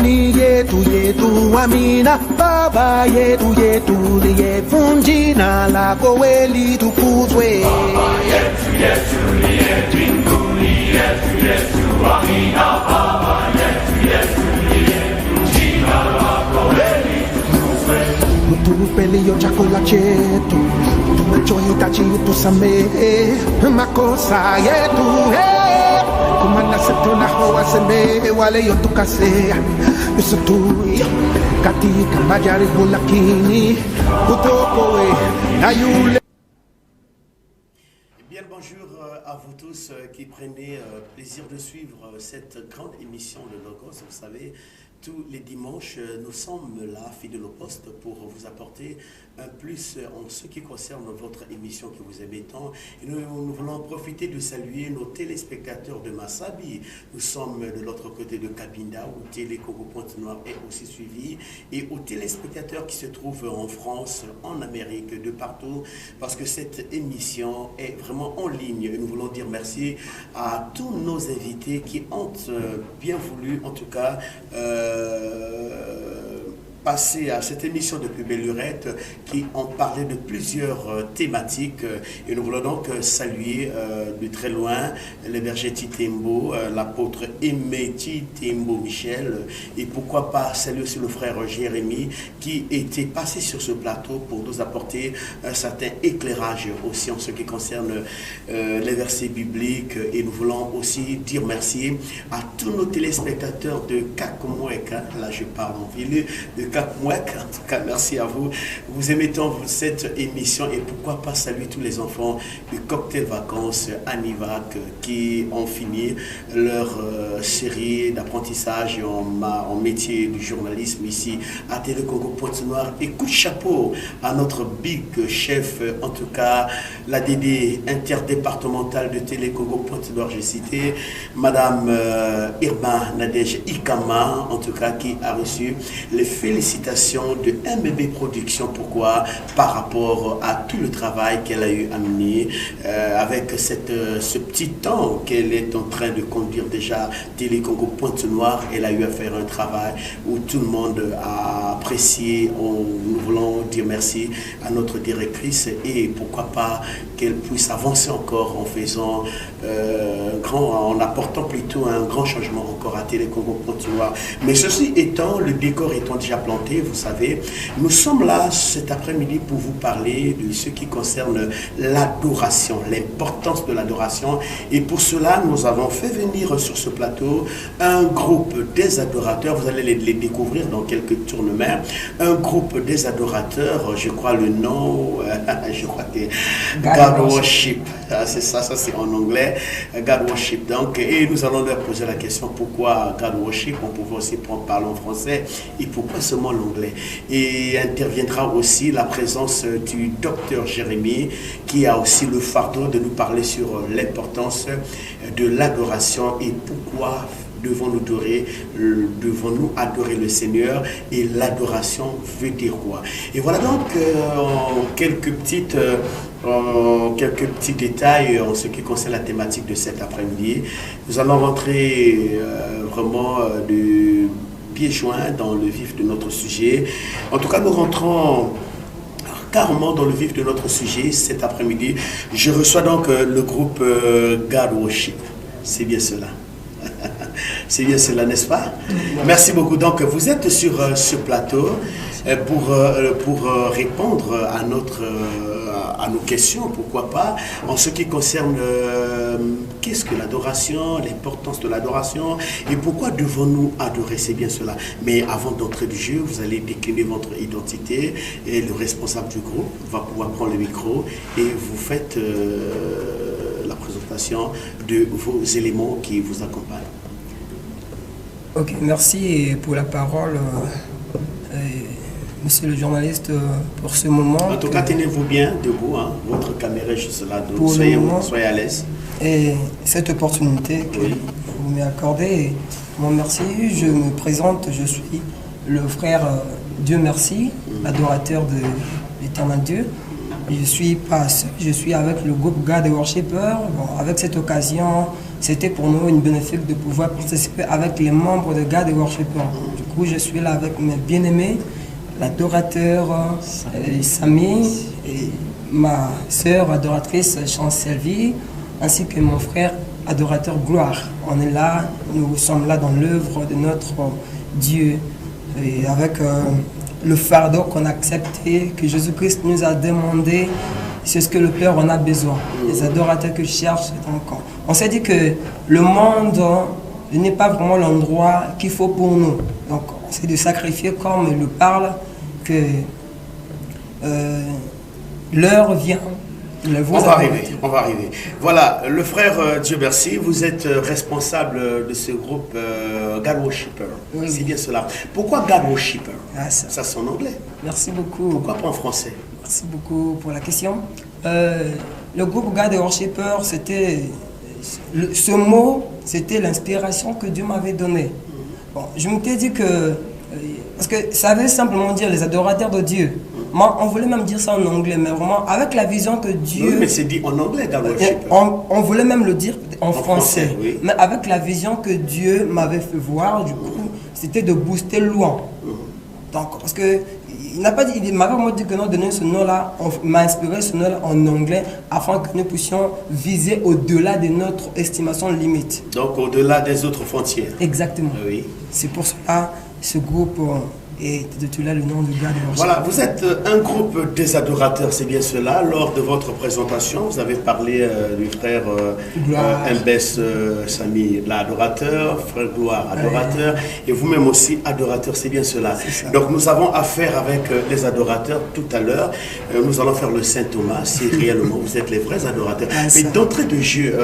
mbinguni yetu amina. Baba yetu liyefu jina lako litukuzwe. Baba yetu liye mbinguni yetu amina. Baba yetu liyefu jina lako litukuzwe. Utupe leo chakula chetu, tunachohitaji utusamehe makosa yetu, kama nasi tunawasamehe wale yotukosea, usitutie katika majaribu, lakini utuokoe na yule. Bien le bonjour à vous tous qui prenez plaisir de suivre cette grande émission de Logos. Vous savez, tous les dimanches, nous sommes là, fidèles au poste, pour vous apporter un plus en ce qui concerne votre émission que vous aimez tant. Et nous voulons profiter de saluer nos téléspectateurs de Massabi. Nous sommes de l'autre côté de Cabinda, où Télé Congo Pointe-Noire est aussi suivi. Et aux téléspectateurs qui se trouvent en France, en Amérique, de partout, parce que cette émission est vraiment en ligne. Et nous voulons dire merci à tous nos invités qui ont bien voulu, en tout cas, passer à cette émission de Belle Lurette qui ont parlé de plusieurs thématiques, et nous voulons donc saluer de très loin le berger Titembo, l'apôtre Aimé Titembo Michel, et pourquoi pas saluer aussi le frère Jérémy qui était passé sur ce plateau pour nous apporter un certain éclairage aussi en ce qui concerne les versets bibliques. Et nous voulons aussi dire merci à tous nos téléspectateurs de Kakomouek, là je parle en ville, de Kakomouek. En tout cas, merci à vous. Vous aimez tant cette émission, et pourquoi pas saluer tous les enfants du cocktail vacances Anivac qui ont fini leur série d'apprentissage en métier du journalisme ici à Télé Congo Pointe-Noire. Et coup de chapeau à notre big chef, en tout cas la DD interdépartementale de Télé Congo Pointe-Noire, j'ai cité Madame Irma Nadège Ikama, en tout cas qui a reçu les félicitations de MBB Productions. Pourquoi? Par rapport à tout le travail qu'elle a eu à mener avec ce petit temps qu'elle est en train de conduire déjà Télé Congo Pointe-Noire. Elle a eu à faire un travail où tout le monde a apprécié. Nous voulons dire merci à notre directrice, et pourquoi pas qu'elle puisse avancer encore en faisant en apportant plutôt un grand changement encore à Télé Congo Pointe-Noire. Mais ceci étant, le décor étant déjà planté, vous savez, nous sommes là cet après-midi pour vous parler de ce qui concerne l'adoration, l'importance de l'adoration. Et pour cela, nous avons fait venir sur ce plateau un groupe des adorateurs. Vous allez les découvrir dans quelques tournements. Un groupe des adorateurs, je crois le nom, je crois que God Worship. C'est ça c'est en anglais, God Worship. Donc, et nous allons leur poser la question pourquoi God Worship. On pouvait aussi parler en français, et pourquoi seulement l'anglais. Et interviendra aussi la présence du docteur Jérémy, qui a aussi le fardeau de nous parler sur l'importance de l'adoration et pourquoi devons-nous adorer le Seigneur, et l'adoration veut dire quoi. Et voilà donc quelques petits détails en ce qui concerne la thématique de cet après-midi. Nous allons rentrer vraiment de pieds joints dans le vif de notre sujet. En tout cas, nous rentrons carrément dans le vif de notre sujet cet après-midi. Je reçois donc le groupe God Worship. C'est bien cela. C'est bien cela, n'est-ce pas? Merci beaucoup. Donc, vous êtes sur ce plateau pour répondre à nos questions, pourquoi pas, en ce qui concerne qu'est-ce que l'adoration, l'importance de l'adoration, et pourquoi devons-nous adorer, c'est bien cela. Mais avant d'entrer du jeu, vous allez décliner votre identité, et le responsable du groupe va pouvoir prendre le micro, et vous faites la présentation de vos éléments qui vous accompagnent. Ok, merci pour la parole, monsieur le journaliste, pour ce moment. En tout cas, tenez-vous bien debout, hein. Votre caméra est juste là, donc soyez à l'aise. Et cette opportunité que vous m'avez accordée, bon, merci. Je me présente, je suis le frère Dieu merci, adorateur de l'éternel Dieu. Je suis avec le groupe God Worshipper. Bon, avec cette occasion, c'était pour nous une bénéfique de pouvoir participer avec les membres de God Worshipper. Du coup, je suis là avec mes bien-aimés, l'adorateur Samy, et ma sœur adoratrice Chancelvie, ainsi que mon frère adorateur Gloire. On est là, nous sommes là dans l'œuvre de notre Dieu, et avec le fardeau qu'on a accepté, que Jésus-Christ nous a demandé, c'est ce que le Père en a besoin. Les adorateurs que je cherche. Donc, on s'est dit que le monde n'est pas vraiment l'endroit qu'il faut pour nous. Donc, on s'est de sacrifier comme il le parle, que l'heure vient. On va arriver. Voilà, le frère Dieu merci, vous êtes responsable de ce groupe God Worshipper. Oui. C'est bien cela. Pourquoi God Worshipper? Ça c'est en anglais. Merci beaucoup. Pourquoi pas en français? Merci beaucoup pour la question. Le groupe God Worshipper, c'était ce mot, c'était l'inspiration que Dieu m'avait donnée. Bon, je m'étais dit que parce que ça veut simplement dire les adorateurs de Dieu. Moi, on voulait même dire ça en anglais, mais vraiment avec la vision que Dieu... Oui, mais c'est dit en anglais, God Worshipper. On voulait même le dire en français. Oui. Mais avec la vision que Dieu m'avait fait voir, du coup, c'était de booster loin. Donc, parce que il m'a vraiment dit que non, donner ce nom-là, on m'a inspiré ce nom-là en anglais afin que nous puissions viser au-delà de notre estimation limite. Donc, au-delà des autres frontières. Exactement. Oui. C'est pour cela ce groupe est de là le nom de God. Voilà, vous êtes un groupe des adorateurs, c'est bien cela. Lors de votre présentation, vous avez parlé du frère Mbès Samy, l'adorateur, frère Gloire, adorateur, et vous-même aussi adorateur, c'est bien cela. Donc nous avons affaire avec les adorateurs tout à l'heure. Nous allons faire le Saint Thomas, si réellement vous êtes les vrais adorateurs. Mais d'entrée de jeu,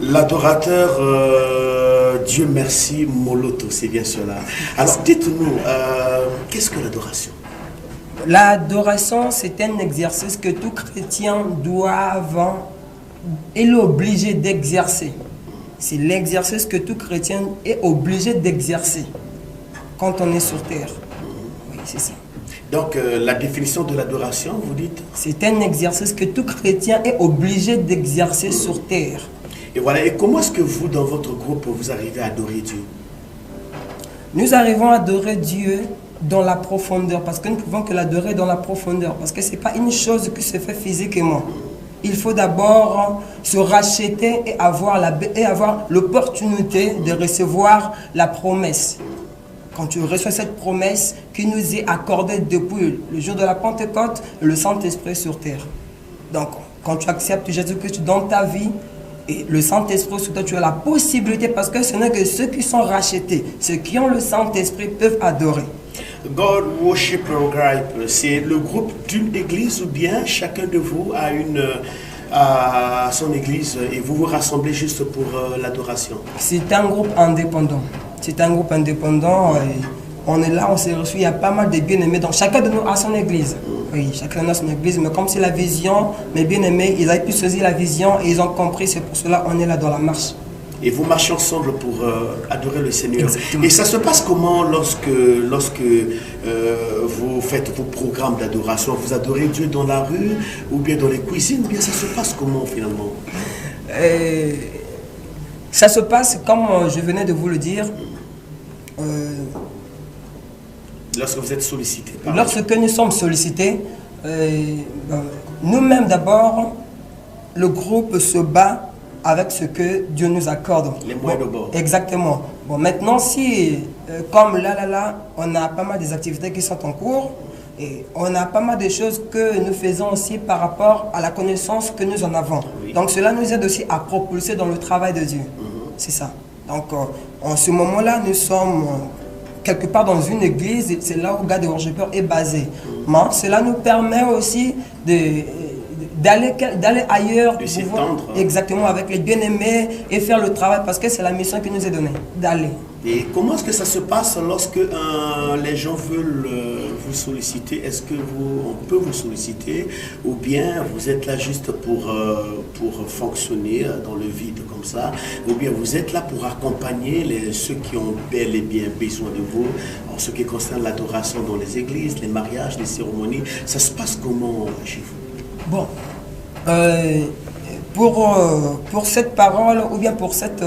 l'adorateur Dieu merci Moloto, c'est bien cela. Alors dites-nous, qu'est-ce que l'adoration? L'adoration, c'est un exercice que tout chrétien doit est obligé d'exercer. C'est l'exercice que tout chrétien est obligé d'exercer quand on est sur terre. Oui, c'est ça. Donc la définition de l'adoration, vous dites? C'est un exercice que tout chrétien est obligé d'exercer sur terre. Et voilà, et comment est-ce que vous, dans votre groupe, vous arrivez à adorer Dieu? Nous arrivons à adorer Dieu dans la profondeur, parce que nous ne pouvons que l'adorer dans la profondeur, parce que ce n'est pas une chose qui se fait physiquement. Il faut d'abord se racheter et avoir l'opportunité de recevoir la promesse. Quand tu reçois cette promesse qui nous est accordée depuis le jour de la Pentecôte, le Saint-Esprit sur terre. Donc, quand tu acceptes Jésus-Christ dans ta vie, et le Saint-Esprit sur toi, tu as la possibilité, parce que ce n'est que ceux qui sont rachetés, ceux qui ont le Saint-Esprit peuvent adorer. God Worshipper Group, c'est le groupe d'une église ou bien chacun de vous a son église et vous vous rassemblez juste pour l'adoration? C'est un groupe indépendant. C'est un groupe indépendant. Et on est là, on s'est reçu, il y a pas mal de bien-aimés. Donc chacun de nous a son église. Oui, chacun de nous a son église. Mais comme c'est la vision, mes bien-aimés, ils avaient pu saisir la vision et ils ont compris. C'est pour cela qu'on est là dans la marche. Et vous marchez ensemble pour adorer le Seigneur. Exactement. Et ça se passe comment lorsque vous faites vos programmes d'adoration? Vous adorez Dieu dans la rue ou bien dans les cuisines? Ou bien ça se passe comment finalement? Ça se passe comme je venais de vous le dire. Lorsque vous êtes sollicité. Lorsque nous sommes sollicités, nous-mêmes d'abord, le groupe se bat avec ce que Dieu nous accorde. Les moyens de bord. Exactement. Bon, maintenant, si, comme là, on a pas mal des activités qui sont en cours, et on a pas mal de choses que nous faisons aussi par rapport à la connaissance que nous en avons. Oui. Donc cela nous aide aussi à propulser dans le travail de Dieu. C'est ça. Donc en ce moment-là, nous sommes quelque part dans une église, c'est là où God Worshipper est basé. Mais cela nous permet aussi d'aller ailleurs, de s'étendre. Exactement, avec les bien-aimés et faire le travail, parce que c'est la mission qui nous est donnée, d'aller. Et comment est-ce que ça se passe lorsque les gens veulent vous solliciter? Est-ce que on peut vous solliciter ou bien vous êtes là juste pour fonctionner dans le vide comme ça, ou bien vous êtes là pour accompagner ceux qui ont bel et bien besoin de vous en ce qui concerne l'adoration dans les églises, les mariages, les cérémonies? Ça se passe comment chez vous? Bon, pour cette parole ou bien pour cette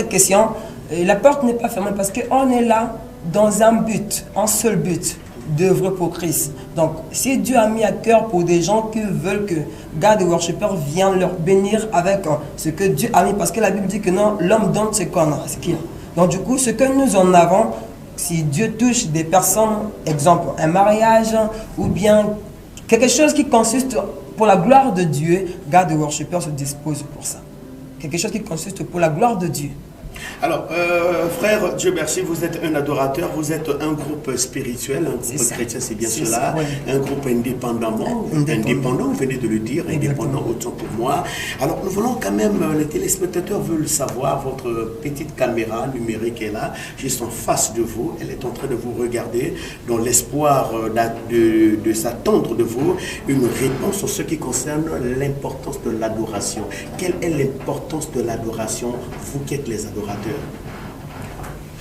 question, la porte n'est pas fermée parce qu'on est là dans un seul but, d'œuvrer pour Christ. Donc, si Dieu a mis à cœur pour des gens qui veulent que God Worshipper vienne leur bénir avec ce que Dieu a mis, parce que la Bible dit que non, l'homme donne ce qu'on a, ce qu'il a. Donc, du coup, ce que nous en avons, si Dieu touche des personnes, exemple, un mariage ou bien quelque chose qui consiste pour la gloire de Dieu, God Worshipper se dispose pour ça. Quelque chose qui consiste pour la gloire de Dieu. Alors, frère, Dieu merci, vous êtes un adorateur, vous êtes un groupe spirituel, un groupe chrétien, c'est bien cela, oui. un groupe indépendant, vous venez de le dire, indépendant autant pour moi. Alors, nous voulons quand même, les téléspectateurs veulent savoir, votre petite caméra numérique est là, juste en face de vous, elle est en train de vous regarder, dans l'espoir de s'attendre de vous une réponse sur ce qui concerne l'importance de l'adoration. Quelle est l'importance de l'adoration, vous qui êtes les adorateurs?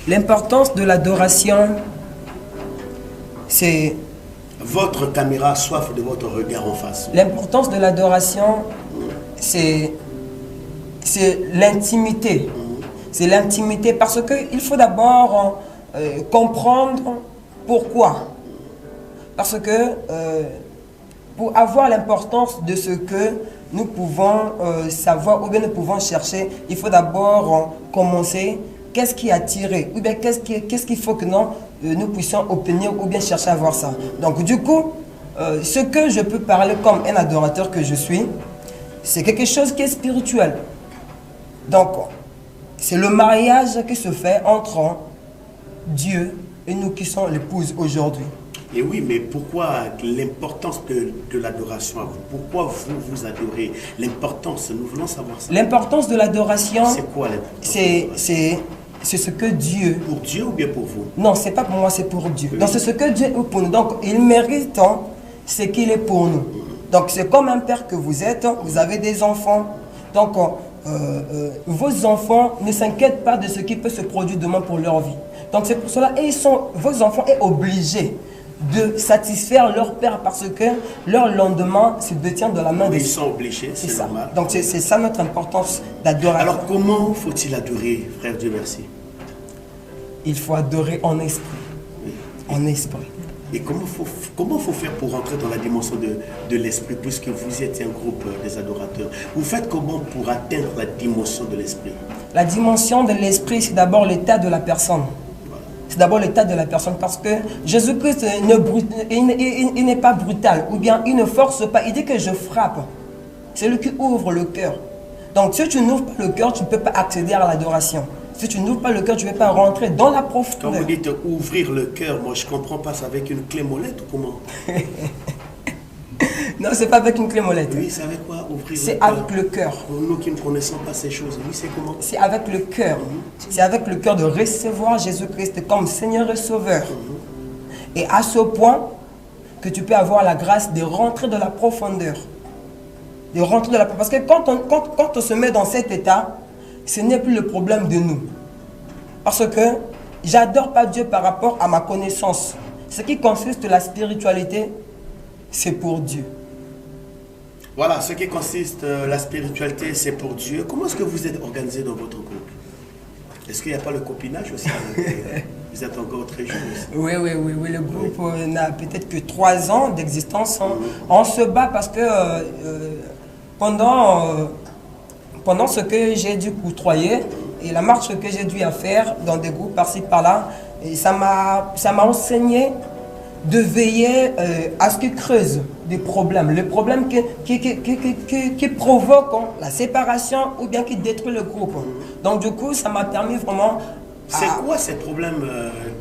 L'importance de l'adoration, c'est... Votre caméra soif de votre regard en face. L'importance de l'adoration, c'est l'intimité. C'est l'intimité parce qu'il faut d'abord comprendre pourquoi. Parce que pour avoir l'importance de ce que nous pouvons savoir ou bien nous pouvons chercher, il faut d'abord commencer. Qu'est-ce qui a tiré? Ou bien qu'est-ce qu'il faut que nous puissions obtenir ou bien chercher à voir ça? Donc du coup, ce que je peux parler comme un adorateur que je suis, c'est quelque chose qui est spirituel. Donc, c'est le mariage qui se fait entre Dieu et nous qui sommes l'épouse aujourd'hui. Et oui, mais pourquoi l'importance de l'adoration à vous? Pourquoi vous adorez? L'importance, nous voulons savoir ça. L'importance de l'adoration, c'est quoi l'importance? C'est ce que Dieu... Pour Dieu ou bien pour vous? Non, c'est pas pour moi, c'est pour Dieu. Oui. Donc c'est ce que Dieu est pour nous. Donc il mérite ce qu'il est pour nous. Donc c'est comme un père que vous êtes, vous avez des enfants. Donc vos enfants ne s'inquiètent pas de ce qui peut se produire demain pour leur vie. Donc c'est pour cela, vos enfants sont obligés de satisfaire leur père parce que leur lendemain se détient dans la main de Dieu. Ils sont obligés, c'est normal. Donc c'est ça notre importance d'adoration. Alors comment faut-il adorer, frère Dieu merci? Il faut adorer en esprit. Oui. En esprit. Et comment faut faire pour rentrer dans la dimension de l'esprit, puisque vous êtes un groupe des adorateurs? Vous faites comment pour atteindre la dimension de l'esprit? La dimension de l'esprit, c'est d'abord l'état de la personne. C'est d'abord l'état de la personne parce que Jésus-Christ il n'est pas brutal ou bien il ne force pas. Il dit que je frappe. C'est lui qui ouvre le cœur. Donc si tu n'ouvres pas le cœur, tu ne peux pas accéder à l'adoration. Si tu n'ouvres pas le cœur, tu ne peux pas rentrer dans la profondeur. Quand vous dites ouvrir le cœur, moi je ne comprends pas, c'est avec une clé molette ou comment? Non, c'est pas avec une clé molette. Oui, c'est avec quoi ouvrir le cœur? C'est avec le cœur. Pour nous qui ne connaissons pas ces choses, oui, c'est comment? C'est avec le cœur. C'est avec le cœur de recevoir Jésus-Christ comme Seigneur et Sauveur. Et à ce point que tu peux avoir la grâce de rentrer dans la profondeur. De rentrer dans la profondeur. Parce que quand on se met dans cet état, ce n'est plus le problème de nous. Parce que j'adore pas Dieu par rapport à ma connaissance. Ce qui consiste la spiritualité, c'est pour Dieu. Voilà, ce qui consiste la spiritualité, c'est pour Dieu. Comment est-ce que vous êtes organisé dans votre groupe? Est-ce qu'il n'y a pas le copinage aussi? Vous êtes encore très jeune aussi. Oui, le groupe n'a peut-être que 3 ans d'existence. On se bat parce que pendant ce que j'ai dû côtoyer et la marche que j'ai dû faire dans des groupes par-ci par-là, ça m'a enseigné de veiller à ce qu'ils creusent des problèmes. Les problèmes qui provoquent la séparation ou bien qui détruisent le groupe. Donc du coup, ça m'a permis vraiment... C'est quoi ces problèmes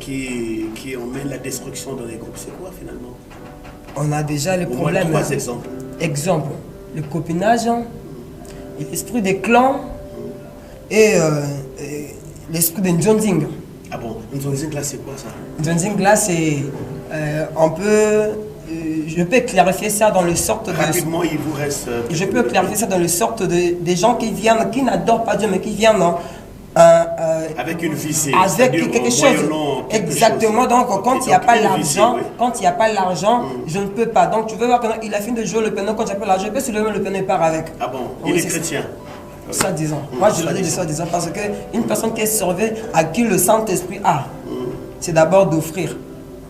qui emmènent la destruction dans les groupes? C'est quoi finalement? On a déjà les problèmes... 3 exemples. Exemple, le copinage, l'esprit des clans et l'esprit de Njonzing. Ah bon, Njonzing là c'est quoi ça? Njonzing là c'est... je peux clarifier ça dans le sorte de... Rapidement, il vous reste... Je peux clarifier ça dans le sorte des gens qui viennent, qui n'adorent pas Dieu, mais qui viennent avec une visée, avec quelque chose. Exactement. Donc, quand il n'y a pas l'argent, je ne peux pas. Donc, tu veux voir qu'il a fini de jouer le piano, quand il n'y a pas l'argent, je peux soulever le piano et part avec. Ah bon, il est chrétien. Ça disant. Moi, je le dis de ça disant parce qu'une personne qui est sauvée, à qui le Saint-Esprit a, c'est d'abord d'offrir.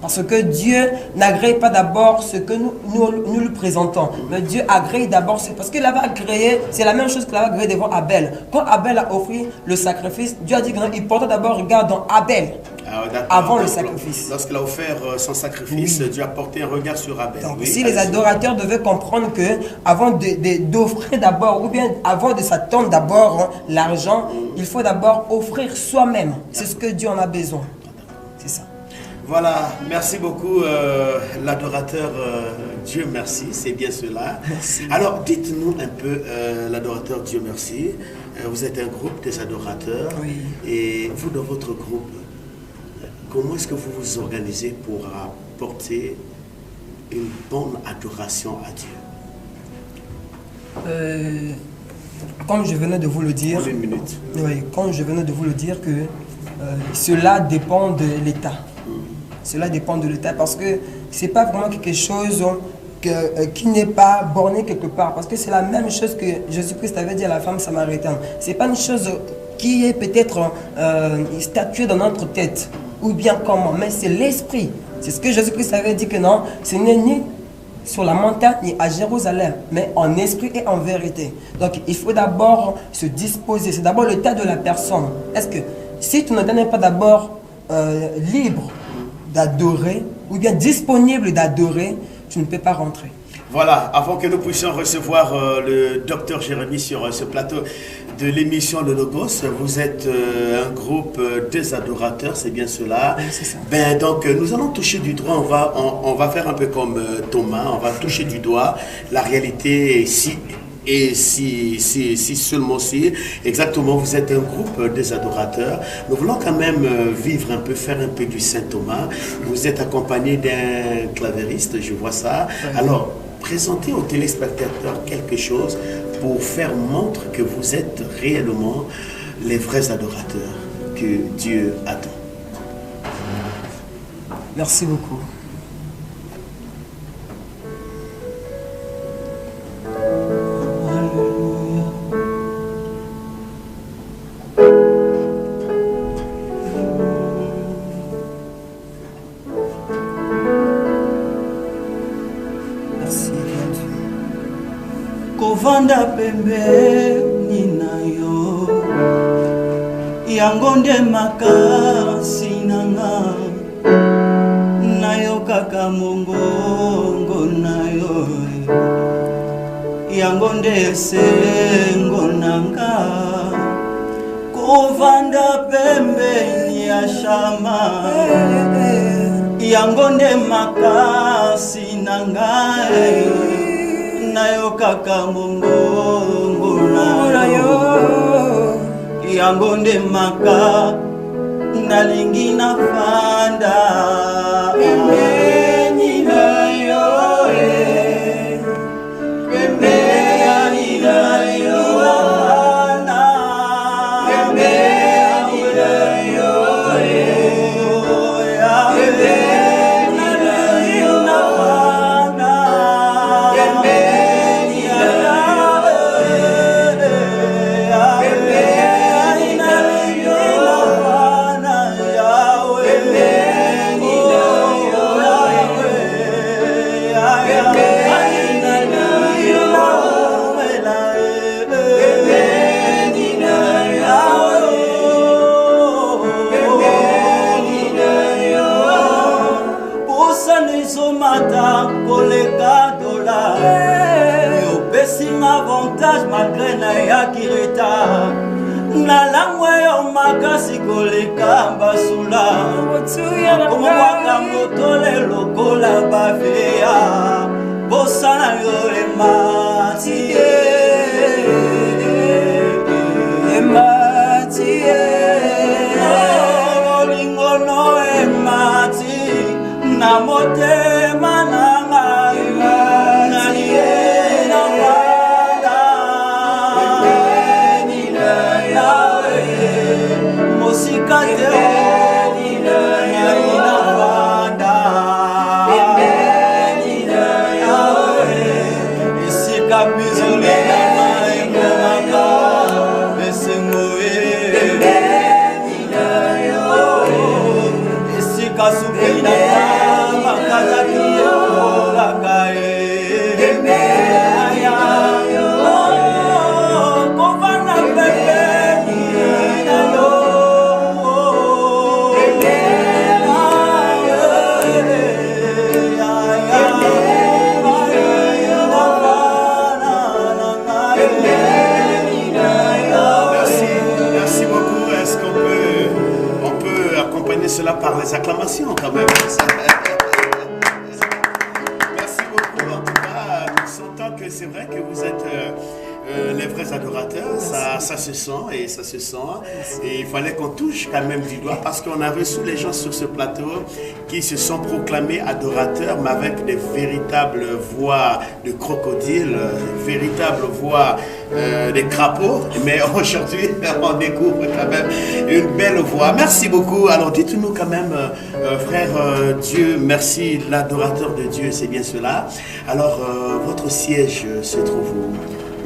Parce que Dieu n'agrée pas d'abord ce que nous lui présentons. Mais Dieu agrée d'abord ce... Parce qu'il avait agréé, c'est la même chose qu'il avait agréé devant Abel. Quand Abel a offert le sacrifice, Dieu a dit qu'il portait d'abord regard dans Abel. Avant le sacrifice. Lorsqu'il a offert son sacrifice, Dieu a porté un regard sur Abel. Donc, si les adorateurs devaient comprendre que avant d'offrir d'abord, ou bien avant de s'attendre d'abord l'argent, il faut d'abord offrir soi-même. C'est ce que Dieu en a besoin. C'est ça. Voilà, merci beaucoup l'adorateur Dieu merci, c'est bien cela. Merci. Alors dites-nous un peu l'adorateur Dieu merci, vous êtes un groupe des adorateurs et vous dans votre groupe, comment est-ce que vous vous organisez pour apporter une bonne adoration à Dieu? Comme je venais de vous le dire, une minute. Oui, comme je venais de vous le dire que cela dépend de l'État. Cela dépend de l'État parce que ce n'est pas vraiment quelque chose qui n'est pas borné quelque part. Parce que c'est la même chose que Jésus-Christ avait dit à la femme samaritaine. Ce n'est pas une chose qui est peut-être statuée dans notre tête ou bien comment, mais c'est l'esprit. C'est ce que Jésus-Christ avait dit que non, ce n'est ni sur la montagne ni à Jérusalem, mais en esprit et en vérité. Donc il faut d'abord se disposer. C'est d'abord l'état de la personne. Est-ce que si tu ne t'es pas d'abord libre d'adorer, ou bien disponible d'adorer, tu ne peux pas rentrer. Voilà, avant que nous puissions recevoir le docteur Jérémy sur ce plateau de l'émission Le Logos, vous êtes un groupe des adorateurs, c'est bien cela. Oui, c'est ça. Ben, donc nous allons toucher du doigt, on va faire un peu comme Thomas, on va toucher du doigt la réalité ici. Et si seulement si, exactement, vous êtes un groupe des adorateurs, nous voulons quand même vivre un peu, faire un peu du Saint Thomas. Vous êtes accompagné d'un clavériste, je vois ça. Alors, présentez aux téléspectateurs quelque chose pour faire montre que vous êtes réellement les vrais adorateurs que Dieu attend. Merci beaucoup. Kovanda pembeni na yo yango nde makasi nanga nayo kaka mongongo nayo yango nde esengo nanga kovanda pembeni ya shama yango nde makasi nanga nayo kaka mongongo nayo yango nde maka nalingi na fanda pembeni nayo pembeni nayo pembeni nayo malgré na yakireta na langwe yo makasi koleka basula komwaka motole lokola bavea bosana yo ematie olingono emati na motema nanga basupendaka bakazaki ekolaka kovanda pembeni na yo Merci beaucoup. Est-ce qu'on peut accompagner cela par les acclamations quand même? Merci beaucoup. En tout cas, nous sentons que c'est vrai que vous êtes les vrais adorateurs. Ça se sent et ça se sent. Et il fallait qu'on touche quand même du doigt parce qu'on a reçu les gens sur ce plateau qui se sont proclamés adorateurs, mais avec des véritables voix de crocodile, véritables voix des crapauds. Mais aujourd'hui, on découvre quand même une belle voix. Merci beaucoup. Alors dites-nous quand même, frère Dieu, merci, l'adorateur de Dieu, c'est bien cela. Alors, votre siège se trouve où?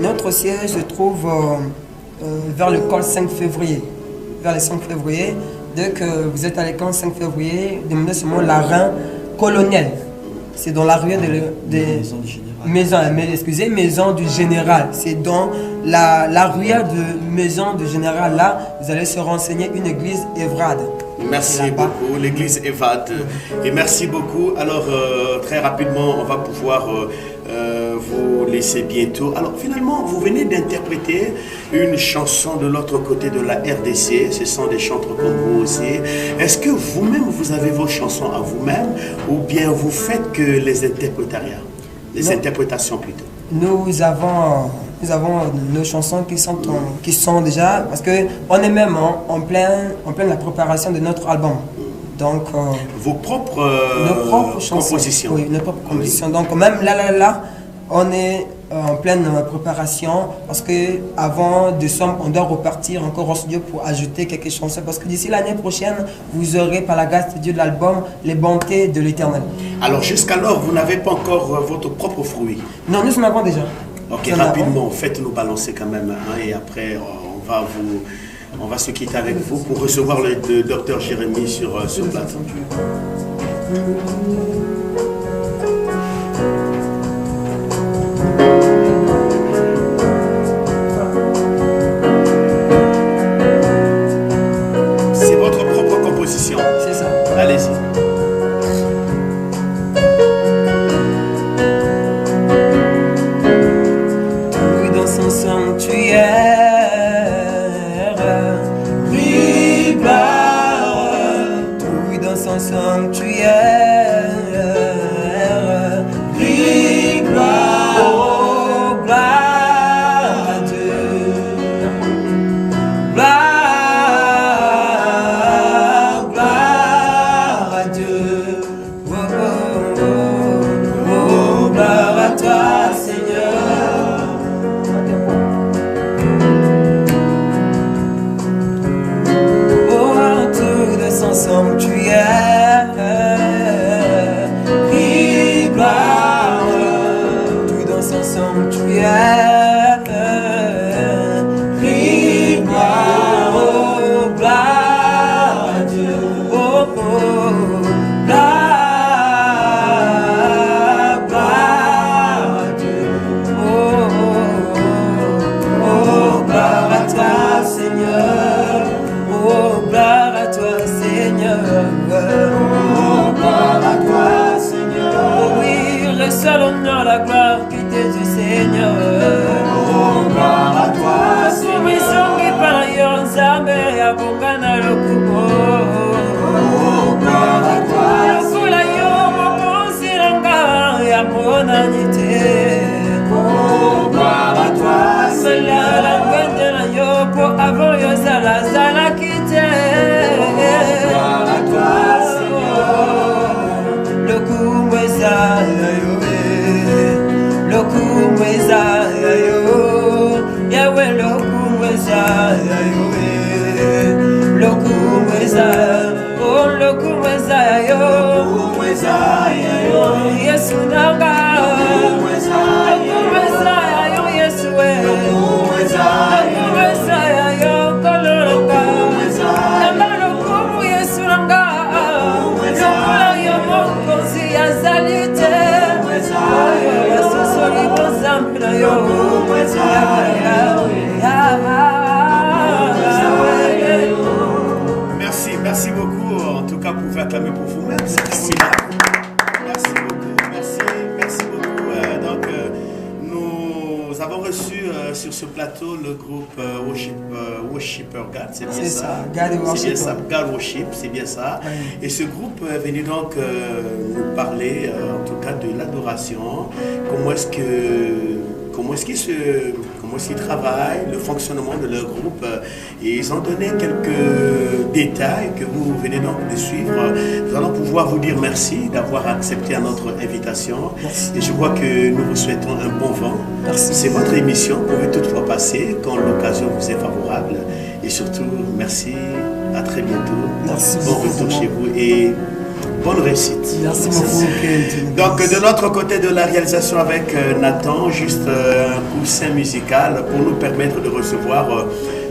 Notre siège se trouve vers l'école 5 février. Vers le 5 février. Dès que vous êtes à l'école 5 février, demandez seulement la reine colonel. C'est dans la rue des maison du général. C'est dans la ruelle de maison du général. Là, vous allez se renseigner une église Evrade. Merci beaucoup, l'église Evad. Et merci beaucoup. Alors, très rapidement, on va pouvoir vous laisser bientôt. Alors, finalement, vous venez d'interpréter une chanson de l'autre côté de la RDC. Ce sont des chanteurs comme vous aussi. Est-ce que vous-même, vous avez vos chansons à vous-même ou bien vous faites que les interprétariats, les interprétations plutôt? Nous avons nos chansons qui sont déjà, parce qu'on est même en pleine la préparation de notre album. Donc, vos propres compositions. Oui, nos propres compositions. Donc, même là, on est en pleine préparation parce que avant décembre, on doit repartir encore au studio pour ajouter quelques chansons. Parce que d'ici l'année prochaine, vous aurez par la grâce de Dieu de l'album Les bontés de l'Éternel. Alors, jusqu'alors, vous n'avez pas encore votre propre fruit? Non, nous en avons déjà. Ok, rapidement, faites-nous balancer quand même, hein, et après on va se quitter avec vous pour recevoir le docteur Jérémy sur plateau. C'est votre propre composition. C'est ça. Allez-y. Sanctuaire, vibre, tout dans son sanctuaire, vibre, oh, gloire à Dieu, gloire à Dieu, oh, oh, oh, oh, gloire à toi, Seigneur. Sanctuaire, vibre, tout dans son sanctuaire, vibre, oh, gloire à Dieu, oh, oh, gloire à Dieu, oh, oh, oh, gloire à toi, Seigneur, oh, gloire à toi, Seigneur. Oh, gloire à toi, Seigneur. Oh oui, le seul honneur, la gloire qui t'est du Seigneur. Oh, gloire à toi, Seigneur. Oui, songi par yon zambe ya bongana lokumo. Oh, gloire à toi, Seigneur. Lokula yo mokonzi langa ya monanité. Oh, gloire à toi, Seigneur. La gwende na yo po avant yo zala zala kite. Gloire à toi, Seigneur. Le coup est ça, Merci beaucoup, en tout cas, pour vous acclamer pour vous-même. C'est formidable. Merci beaucoup, merci beaucoup. Donc, nous avons reçu sur ce plateau le groupe Worshipper God, c'est bien ça. God Worship. C'est bien ça, God Worship, c'est bien ça. Oui. Et ce groupe est venu donc nous parler, en tout cas, de l'adoration. Comment est-ce qu'ils travaillent, le fonctionnement de leur groupe. Et ils ont donné quelques détails que vous venez donc de suivre. Nous allons pouvoir vous dire merci d'avoir accepté notre invitation. Merci. Et je crois que nous vous souhaitons un bon vent. Merci. C'est votre émission, vous pouvez toutefois passer quand l'occasion vous est favorable. Et surtout, merci, à très bientôt. Merci bon beaucoup. retour chez vous et bonne réussite. Merci beaucoup. Donc de l'autre côté de la réalisation avec Nathan, juste un coussin musical pour nous permettre de recevoir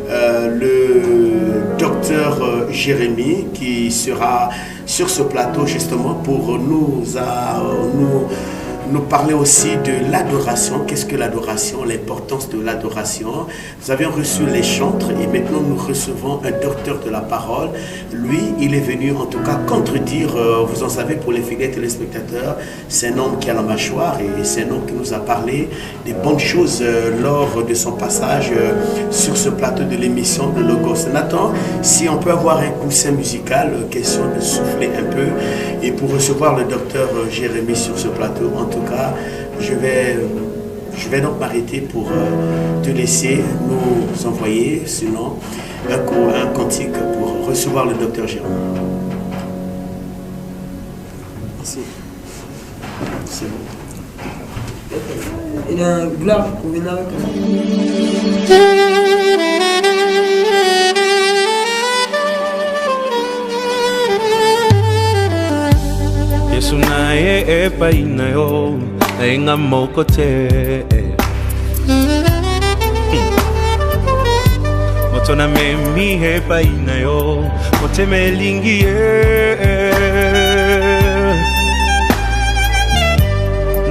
le docteur Jérémy qui sera sur ce plateau justement pour nous parler aussi de l'adoration. Qu'est-ce que l'adoration? L'importance de l'adoration. Nous avions reçu les chantres et maintenant nous recevons un docteur de la parole. Lui, il est venu en tout cas contredire, vous en savez pour les fidèles téléspectateurs, c'est un homme qui a la mâchoire et c'est un homme qui nous a parlé des bonnes choses lors de son passage sur ce plateau de l'émission de Logos. Nathan, si on peut avoir un coussin musical, question de souffler un peu et pour recevoir le docteur Jérémy sur ce plateau, en tout cas, je vais donc m'arrêter pour te laisser nous envoyer, sinon, un cantique pour recevoir le docteur Jérémy. Merci. C'est bon. Il a un gloire pour venir avec Yesu naye epai na yo nainga moko te moto na memi epai na yo motema elingi ye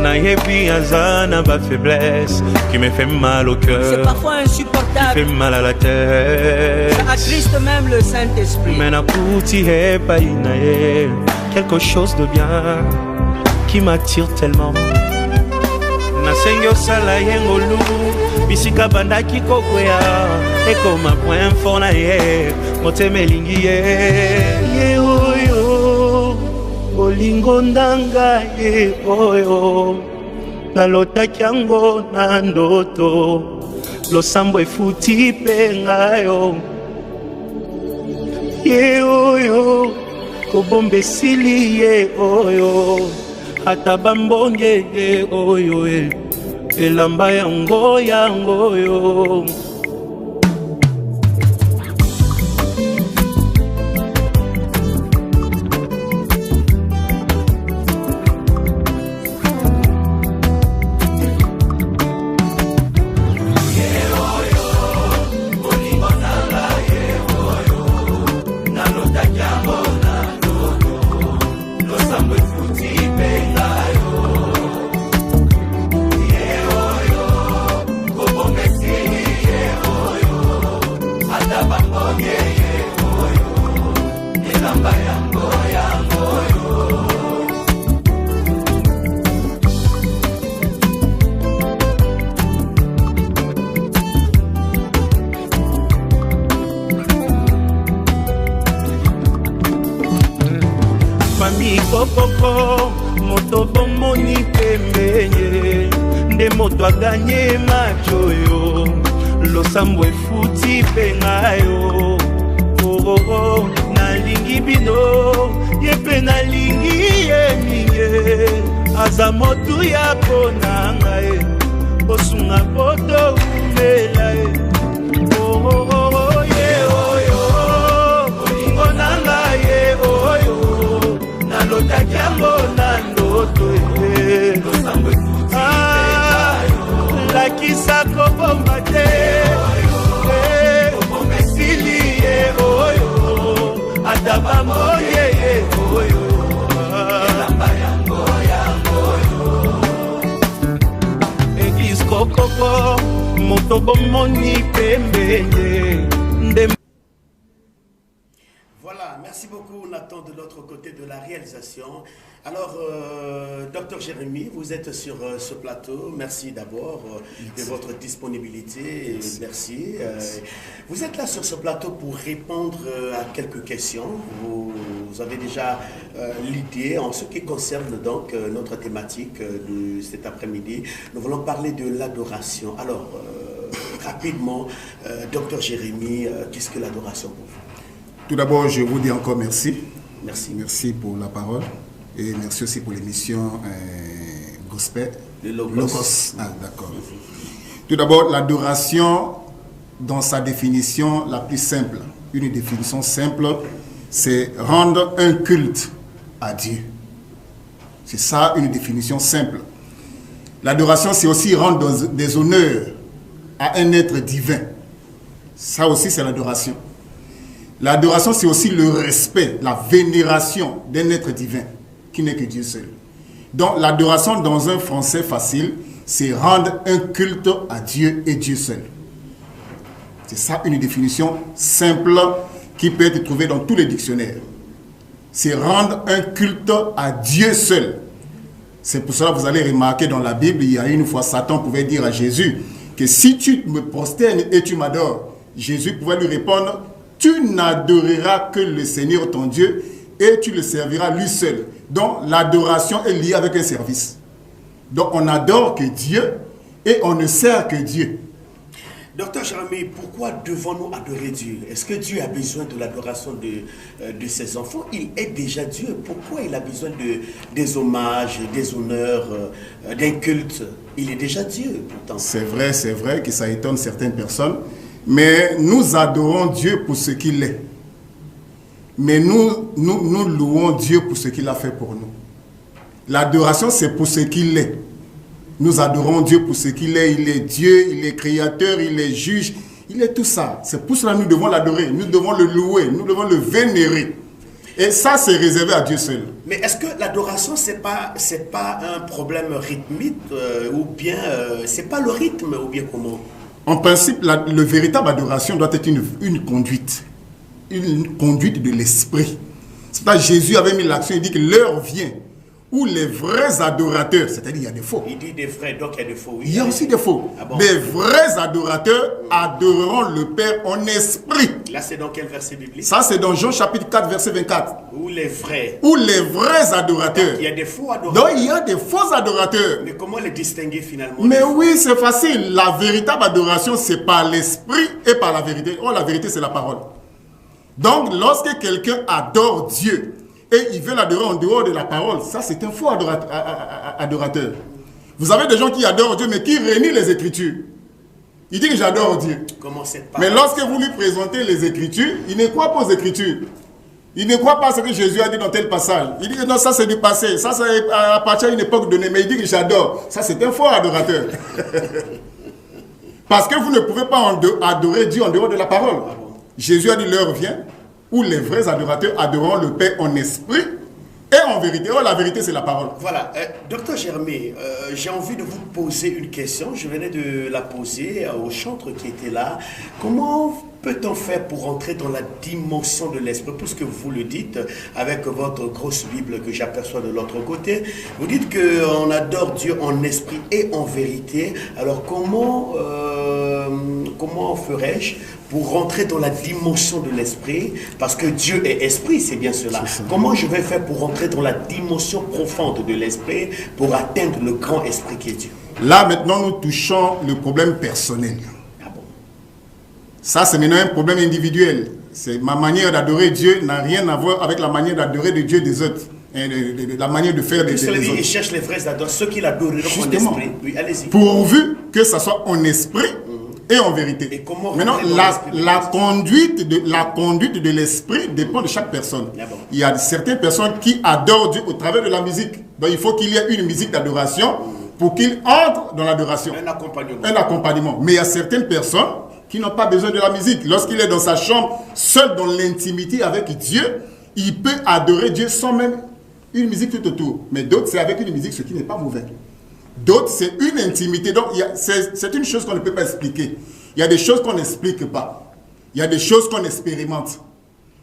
nayebi aza na ba faiblesse qui me fait mal au cœur. C'est parfois insupportable. Qui fait mal à la tête. Ça attriste même le Saint-Esprit. Mais nakuti epai na ye quelque chose de bien qui m'attire tellement. Nasengi osala yengolu bisika bandaki kokwea ekoma point fort na ye motema elingi ye oyo olingo ndanga ye oyo nalotaki yango na ndoto losambo efuti mpe ngayo ye oyo kobomba esili ye oyo ata bambonge ye oyo elamba yango yo Koko moto bomoni pembenye nde moto aganye macho yo losambo efuti penga yo nalingi bino yepe nalingi ye minge aza motu ya ponanga ye osunga poto umela ye ye oyo olingo nanga ye oyo nalotaki yango na ndoto lakisa kobomba te esili ye oyo ata bamoye ye oyo eglise kokoko moto bomoni pembene nde. Voilà, Merci beaucoup Nathan de l'autre côté de la réalisation. Alors, Dr Jérémy, vous êtes sur ce plateau. Merci d'abord de votre disponibilité. Merci. Vous êtes là sur ce plateau pour répondre à quelques questions. Vous avez déjà l'idée en ce qui concerne donc notre thématique de cet après-midi. Nous voulons parler de l'adoration. Alors, rapidement, Dr Jérémy, qu'est-ce que l'adoration pour vous? Tout d'abord, je vous dis encore merci. Merci. Merci pour la parole et merci aussi pour l'émission Gospel. Le Logos. Ah, d'accord. Tout d'abord, l'adoration, dans sa définition la plus simple, une définition simple, c'est rendre un culte à Dieu. C'est ça, une définition simple. L'adoration, c'est aussi rendre des honneurs à un être divin. Ça aussi, c'est l'adoration. L'adoration, c'est aussi le respect, la vénération d'un être divin, qui n'est que Dieu seul. Donc, l'adoration, dans un français facile, c'est rendre un culte à Dieu et Dieu seul. C'est ça une définition simple qui peut être trouvée dans tous les dictionnaires. C'est rendre un culte à Dieu seul. C'est pour cela que vous allez remarquer dans la Bible, il y a une fois, Satan pouvait dire à Jésus que si tu me prosternes et tu m'adores, Jésus pouvait lui répondre: tu n'adoreras que le Seigneur ton Dieu et tu le serviras lui seul. Donc l'adoration est liée avec un service. Donc on n'adore que Dieu et on ne sert que Dieu. Docteur Jérémy, pourquoi devons-nous adorer Dieu? Est-ce que Dieu a besoin de l'adoration de ses enfants? Il est déjà Dieu. Pourquoi il a besoin des hommages, des honneurs, d'un culte? Il est déjà Dieu pourtant. C'est vrai que ça étonne certaines personnes. Mais nous adorons Dieu pour ce qu'il est. Mais nous louons Dieu pour ce qu'il a fait pour nous. L'adoration, c'est pour ce qu'il est. Nous adorons Dieu pour ce qu'il est. Il est Dieu, il est créateur, il est juge. Il est tout ça. C'est pour cela que nous devons l'adorer. Nous devons le louer. Nous devons le vénérer. Et ça, c'est réservé à Dieu seul. Mais est-ce que l'adoration, c'est pas un problème rythmique ou bien c'est pas le rythme ou bien comment? En principe, le véritable adoration doit être une conduite de l'esprit. C'est pas Jésus avait mis l'accent, il dit que l'heure vient où les vrais adorateurs, c'est-à-dire il y a des faux. Il dit des vrais, donc il y a des faux. Oui. Il y a aussi des faux. Ah bon? Des vrais adorateurs adoreront le Père en esprit. Là, c'est dans quel verset biblique? Ça, c'est dans Jean chapitre 4, verset 24. Où les vrais. Où les vrais adorateurs. Donc, il y a des faux adorateurs. Donc il y a des faux adorateurs. Mais comment les distinguer finalement? Mais oui, c'est facile. La véritable adoration, c'est par l'esprit et par la vérité. Oh, la vérité, c'est la parole. Donc, lorsque quelqu'un adore Dieu, et il veut l'adorer en dehors de la parole, ça c'est un faux adorateur. Vous avez des gens qui adorent Dieu mais qui renient les Écritures. Il dit que j'adore Dieu. Mais lorsque vous lui présentez les Écritures, il ne croit pas aux Écritures. Il ne croit pas à ce que Jésus a dit dans tel passage. Il dit que non, ça c'est du passé, ça c'est à partir d'une époque donnée, mais il dit que j'adore. Ça c'est un faux adorateur. Parce que vous ne pouvez pas adorer Dieu en dehors de la parole. Jésus a dit l'heure vient où les vrais adorateurs adoreront le Père en esprit et en vérité. Oh, la vérité, c'est la parole. Voilà. Docteur Jérémy, j'ai envie de vous poser une question. Je venais de la poser au chantre qui était là. Comment peut-on faire pour entrer dans la dimension de l'esprit? Puisque vous le dites avec votre grosse Bible que j'aperçois de l'autre côté. Vous dites qu'on adore Dieu en esprit et en vérité. Alors comment ferais-je pour rentrer dans la dimension de l'esprit? Parce que Dieu est esprit, c'est bien cela. Comment je vais faire pour rentrer dans la dimension profonde de l'esprit pour atteindre le grand esprit qui est Dieu? Là, maintenant, nous touchons le problème personnel. Ça, c'est maintenant un problème individuel. Ma manière d'adorer Dieu n'a rien à voir avec la manière d'adorer de Dieu des autres. La manière de faire des autres. Il cherche les vrais adorateurs, ceux qui l'adoreront en esprit. Oui, allez-y. Pourvu que ça soit en esprit et en vérité. Et comment maintenant, la conduite de l'esprit dépend de chaque personne. Il y a certaines personnes qui adorent Dieu au travers de la musique. Donc, il faut qu'il y ait une musique d'adoration pour qu'il entre dans l'adoration. Un accompagnement. Mais il y a certaines personnes qui n'ont pas besoin de la musique. Lorsqu'il est dans sa chambre, seul dans l'intimité avec Dieu, il peut adorer Dieu sans même une musique tout autour. Mais d'autres, c'est avec une musique, ce qui n'est pas mauvais. D'autres, c'est une intimité. Donc, c'est une chose qu'on ne peut pas expliquer. Il y a des choses qu'on n'explique pas. Il y a des choses qu'on expérimente.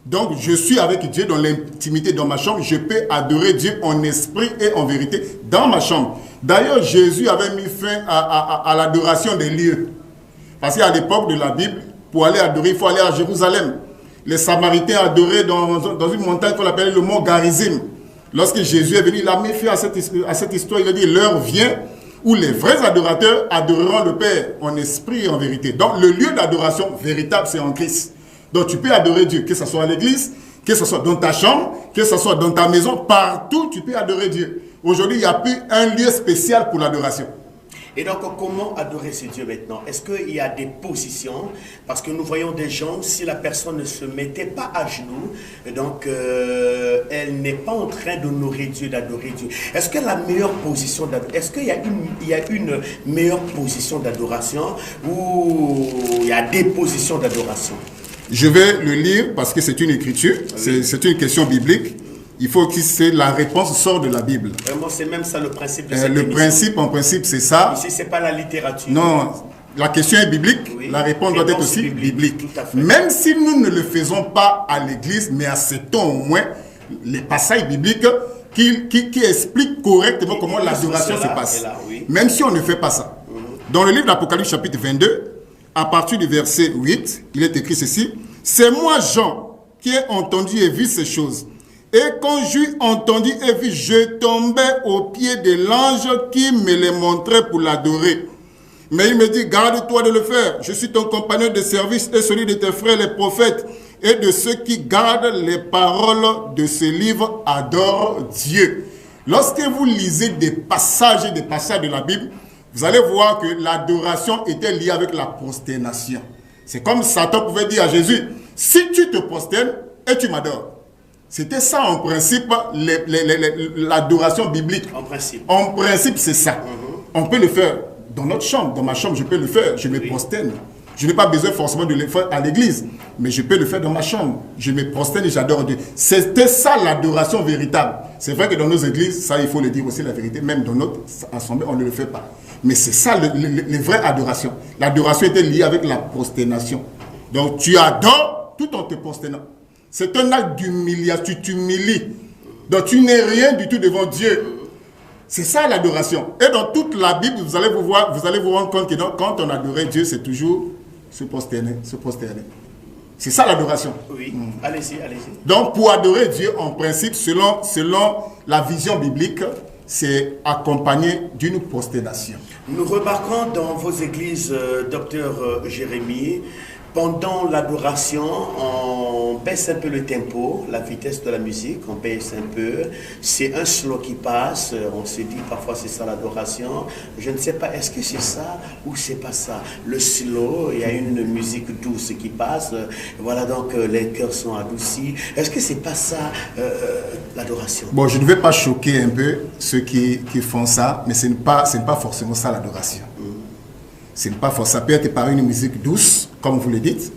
Donc, je suis avec Dieu dans l'intimité, dans ma chambre. Je peux adorer Dieu en esprit et en vérité dans ma chambre. D'ailleurs, Jésus avait mis fin à l'adoration des lieux. Parce qu'à l'époque de la Bible, pour aller adorer, il faut aller à Jérusalem. Les Samaritains adoraient dans une montagne qu'on appelait le mont Garizim. Lorsque Jésus est venu, il a mis fin à cette histoire. Il a dit, l'heure vient où les vrais adorateurs adoreront le Père en esprit et en vérité. Donc, le lieu d'adoration véritable, c'est en Christ. Donc, tu peux adorer Dieu, que ce soit à l'église, que ce soit dans ta chambre, que ce soit dans ta maison, partout, tu peux adorer Dieu. Aujourd'hui, il n'y a plus un lieu spécial pour l'adoration. Et donc, comment adorer ce Dieu maintenant? Est-ce qu'il y a des positions? Parce que nous voyons des gens, si la personne ne se mettait pas à genoux, donc elle n'est pas en train d'honorer Dieu, d'adorer Dieu. Est-ce que la meilleure position d'adoration, est-ce qu'il y a une meilleure position d'adoration ou il y a des positions d'adoration? Je vais le lire parce que c'est une écriture, oui. C'est une question biblique. Il faut que la réponse sorte de la Bible. Vraiment, c'est même ça le principe de cette émission. En principe, c'est ça. Ici, c'est pas la littérature. Non, la question est biblique. Oui. La réponse doit être aussi biblique. Tout à fait. Même si nous ne le faisons pas à l'église, mais acceptons au moins les passages bibliques qui expliquent correctement comment l'adoration se passe. Là, oui. Même si on ne fait pas ça. Dans le livre d'Apocalypse chapitre 22, à partir du verset 8, il est écrit ceci. C'est moi, Jean, qui ai entendu et vu ces choses. Et quand j'eus entendu et vu, je tombais aux pieds de l'ange qui me les montrait pour l'adorer. Mais il me dit, garde-toi de le faire. Je suis ton compagnon de service et celui de tes frères les prophètes et de ceux qui gardent les paroles de ce livre adorent Dieu. Lorsque vous lisez des passages de la Bible, vous allez voir que l'adoration était liée avec la prosternation. C'est comme Satan pouvait dire à Jésus, si tu te prosternes et tu m'adores. C'était ça en principe, l'adoration biblique. En principe, c'est ça. On peut le faire dans notre chambre, dans ma chambre, je peux le faire, je me prosterne. Je n'ai pas besoin forcément de le faire à l'église, mais je peux le faire dans ma chambre. Je me prosterne et j'adore Dieu. C'était ça l'adoration véritable. C'est vrai que dans nos églises, ça il faut le dire aussi la vérité, même dans notre assemblée, on ne le fait pas. Mais c'est ça la vraie adoration. L'adoration était liée avec la prosternation. Donc tu adores tout en te prosternant. C'est un acte d'humiliation, tu t'humilies. Donc tu n'es rien du tout devant Dieu. C'est ça l'adoration. Et dans toute la Bible, vous allez vous rendre compte que quand on adorait Dieu, c'est toujours se prosterner. C'est ça l'adoration. Oui, allez-y. Donc pour adorer Dieu, en principe, selon la vision biblique, c'est accompagné d'une prosternation. Nous remarquons dans vos églises, docteur Jérémie, pendant l'adoration, on baisse un peu le tempo, la vitesse de la musique, on baisse un peu. C'est un slow qui passe, on se dit parfois c'est ça l'adoration. Je ne sais pas, est-ce que c'est ça ou c'est pas ça? Le slow, il y a une musique douce qui passe, voilà donc les cœurs sont adoucis. Est-ce que c'est pas ça l'adoration? Bon, je ne vais pas choquer un peu ceux qui font ça, mais ce n'est pas forcément ça l'adoration. C'est pas fort. Ça peut être par une musique douce, comme vous le dites.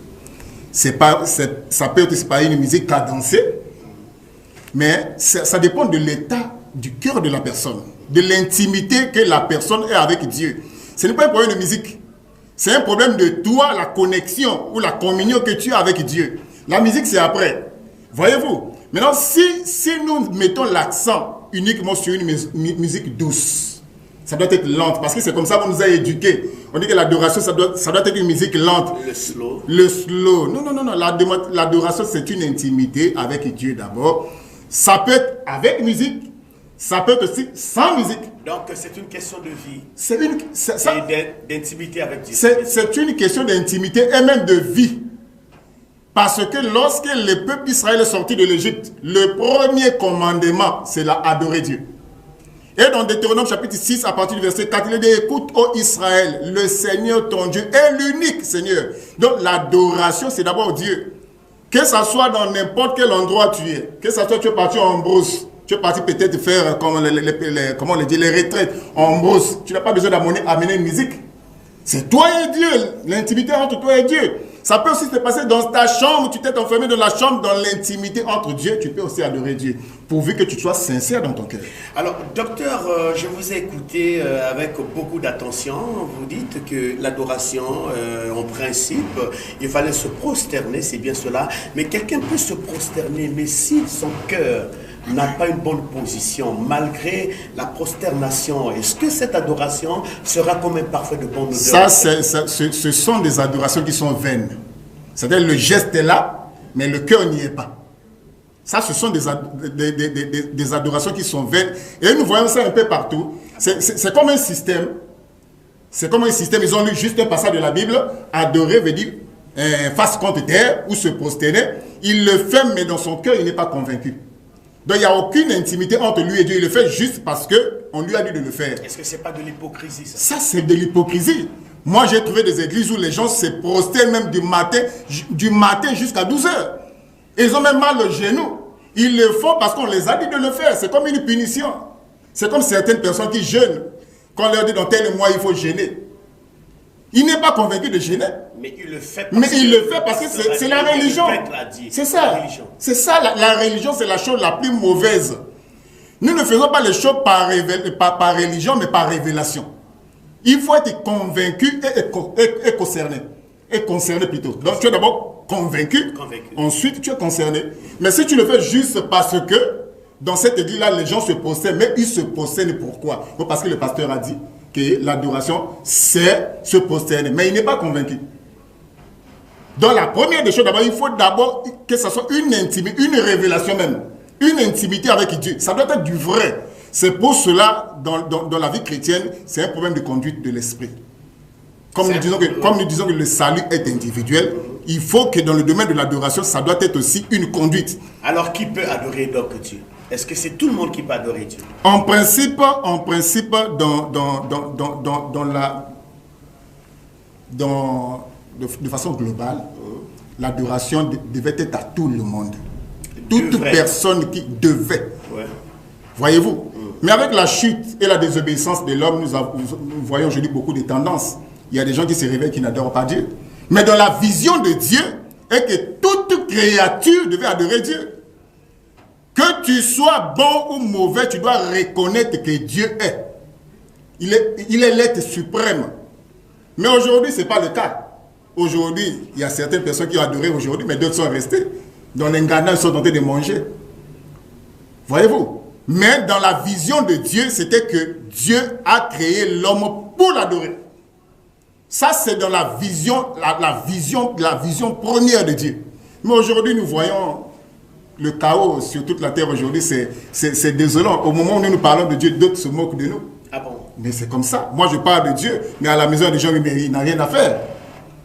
Ça peut être par une musique cadencée. Mais ça dépend de l'état du cœur de la personne, de l'intimité que la personne est avec Dieu. Ce n'est pas un problème de musique. C'est un problème de toi, la connexion ou la communion que tu as avec Dieu. La musique, c'est après. Voyez-vous? Maintenant, si nous mettons l'accent uniquement sur une musique douce, ça doit être lente, parce que c'est comme ça qu'on nous a éduqués. On dit que l'adoration, ça doit être une musique lente. Le slow. Non. L'adoration, c'est une intimité avec Dieu d'abord. Ça peut être avec musique, ça peut être aussi sans musique. Donc, c'est une question de vie. Et d'intimité avec Dieu. C'est une question d'intimité et même de vie. Parce que lorsque le peuple d'Israël est sorti de l'Égypte, le premier commandement, c'est d'adorer Dieu. Et dans Deutéronome chapitre 6, à partir du verset 4, il dit, écoute, ô Israël, le Seigneur ton Dieu est l'unique Seigneur. Donc l'adoration, c'est d'abord Dieu. Que ça soit dans n'importe quel endroit tu es, que ça soit tu es parti en brousse, tu es parti peut-être faire comme les retraites en brousse, tu n'as pas besoin d'amener une musique. C'est toi et Dieu, l'intimité entre toi et Dieu. Ça peut aussi se passer dans ta chambre, tu t'es enfermé dans la chambre, dans l'intimité entre Dieu, tu peux aussi adorer Dieu, pourvu que tu sois sincère dans ton cœur. Alors, docteur, je vous ai écouté avec beaucoup d'attention. Vous dites que l'adoration, en principe, il fallait se prosterner, c'est bien cela. Mais quelqu'un peut se prosterner, mais si son cœur n'a pas une bonne position, malgré la prosternation, est-ce que cette adoration sera quand même parfaite de bonne odeur? Ce sont des adorations qui sont vaines. C'est-à-dire le geste est là, mais le cœur n'y est pas. Ça, ce sont des adorations qui sont vaines. Et nous voyons ça un peu partout. C'est comme un système. C'est comme un système. Ils ont lu juste un passage de la Bible. Adorer veut dire face contre terre ou se prosterner. Il le fait, mais dans son cœur, il n'est pas convaincu. Donc il n'y a aucune intimité entre lui et Dieu. Il le fait juste parce qu'on lui a dit de le faire. Est-ce que ce n'est pas de l'hypocrisie, ça? Ça, c'est de l'hypocrisie. Moi, j'ai trouvé des églises où les gens se prosternent même du matin jusqu'à 12 heures. Ils ont même mal au genou. Ils le font parce qu'on les a dit de le faire. C'est comme une punition. C'est comme certaines personnes qui jeûnent. Quand on leur dit dans tel mois, il faut jeûner. Il n'est pas convaincu de jeûner. Mais il le fait parce que c'est la religion. C'est ça. C'est ça, la religion, c'est la chose la plus mauvaise. Nous ne faisons pas les choses par religion, mais par révélation. Il faut être convaincu et concerné. Et concerné plutôt. Donc tu es d'abord convaincu, ensuite tu es concerné. Mais si tu le fais juste parce que dans cette église-là, les gens se prosternent, mais ils se prosternent pourquoi? Parce que le pasteur a dit que l'adoration, c'est se prosterner. Mais il n'est pas convaincu. Donc la première des choses, d'abord, il faut d'abord que ce soit une intimité, une révélation même. Une intimité avec Dieu. Ça doit être du vrai. C'est pour cela, dans la vie chrétienne, c'est un problème de conduite de l'esprit. Comme nous disons que le salut est individuel, il faut que dans le domaine de l'adoration, ça doit être aussi une conduite. Alors qui peut adorer donc Dieu? Est-ce que c'est tout le monde qui peut adorer Dieu? En principe, de façon globale, l'adoration devait être à tout le monde. Toute personne qui devait. Ouais. Voyez-vous? Mais avec la chute et la désobéissance de l'homme, nous voyons aujourd'hui beaucoup de tendances. Il y a des gens qui se réveillent qui n'adorent pas Dieu. Mais dans la vision de Dieu, est que toute créature devait adorer Dieu. Que tu sois bon ou mauvais, tu dois reconnaître que Dieu est. Il est l'être suprême. Mais aujourd'hui, ce n'est pas le cas. Aujourd'hui, il y a certaines personnes qui ont adoré aujourd'hui, mais d'autres sont restés. Dans les Ghana, ils sont en train de manger. Voyez-vous? Mais dans la vision de Dieu, c'était que Dieu a créé l'homme pour l'adorer. Ça, c'est dans la vision première de Dieu. Mais aujourd'hui, nous voyons le chaos sur toute la terre aujourd'hui. C'est désolant. Au moment où nous parlons de Dieu, d'autres se moquent de nous. Ah bon? Mais c'est comme ça. Moi, je parle de Dieu, mais à la maison, des gens, il n'a rien à faire.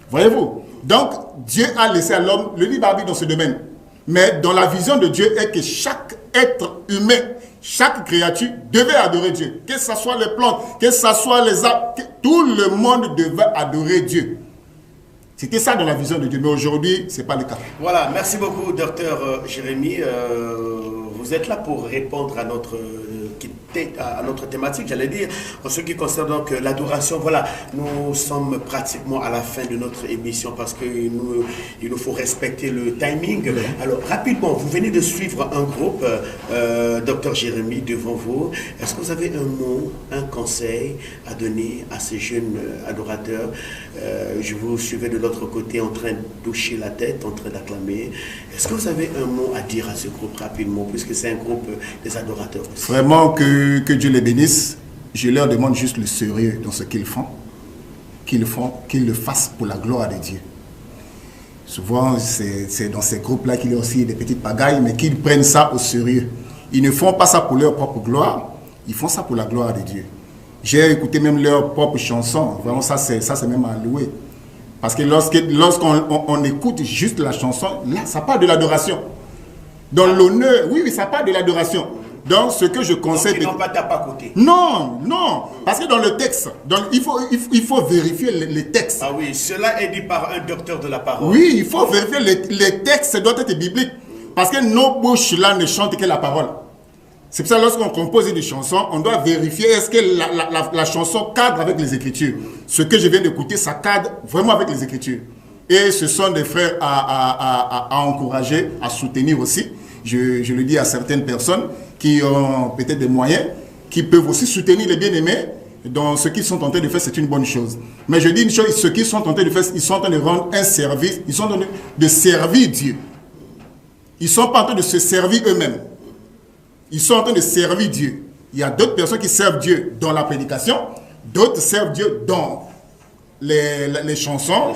Voyez-vous? Donc, Dieu a laissé à l'homme le libre arbitre dans ce domaine. Mais dans la vision de Dieu est que chaque être humain, chaque créature devait adorer Dieu. Que ce soit les plantes, que ce soit les arbres, tout le monde devait adorer Dieu. C'était ça dans la vision de Dieu. Mais aujourd'hui, ce n'est pas le cas. Voilà, merci beaucoup, docteur Jérémy. Vous êtes là pour répondre à notre thématique, j'allais dire, en ce qui concerne donc l'adoration. Voilà, nous sommes pratiquement à la fin de notre émission parce qu'il nous faut respecter le timing. Alors, rapidement, vous venez de suivre un groupe, docteur Jérémy, devant vous. Est-ce que vous avez un mot, un conseil à donner à ces jeunes adorateurs? Je vous suivais de l'autre côté en train de toucher la tête, en train d'acclamer. Est-ce que vous avez un mot à dire à ce groupe rapidement, puisque c'est un groupe des adorateurs aussi? Vraiment que Dieu les bénisse. Je leur demande juste le sérieux dans ce qu'ils font. Qu'ils le fassent pour la gloire de Dieu. Souvent, c'est dans ces groupes-là qu'il y a aussi des petites pagailles, mais qu'ils prennent ça au sérieux. Ils ne font pas ça pour leur propre gloire, ils font ça pour la gloire de Dieu. J'ai écouté même leurs propres chansons. Vraiment, ça c'est même à louer. Parce que lorsqu'on écoute juste la chanson, là, ça parle de l'adoration. Dans l'honneur, oui, ça parle de l'adoration. Donc, ce que je conseille... Donc, ils n'ont pas tapé à côté. Non. Parce que dans le texte, il faut vérifier les textes. Ah oui, cela est dit par un docteur de la parole. Oui, il faut vérifier les textes, ça doit être biblique. Parce que nos bouches là ne chantent que la parole. C'est pour ça que lorsqu'on compose une chanson, on doit vérifier est-ce que la chanson cadre avec les Écritures. Ce que je viens d'écouter, ça cadre vraiment avec les Écritures. Et ce sont des frères à encourager, à soutenir aussi. Je le dis à certaines personnes qui ont peut-être des moyens, qui peuvent aussi soutenir les bien-aimés. Donc ce qu'ils sont en train de faire, c'est une bonne chose. Mais je dis une chose, ce qu'ils sont en train de faire, ils sont en train de rendre un service, ils sont en train de servir Dieu. Ils ne sont pas en train de se servir eux-mêmes. Ils sont en train de servir Dieu. Il y a d'autres personnes qui servent Dieu dans la prédication, d'autres servent Dieu dans les chansons,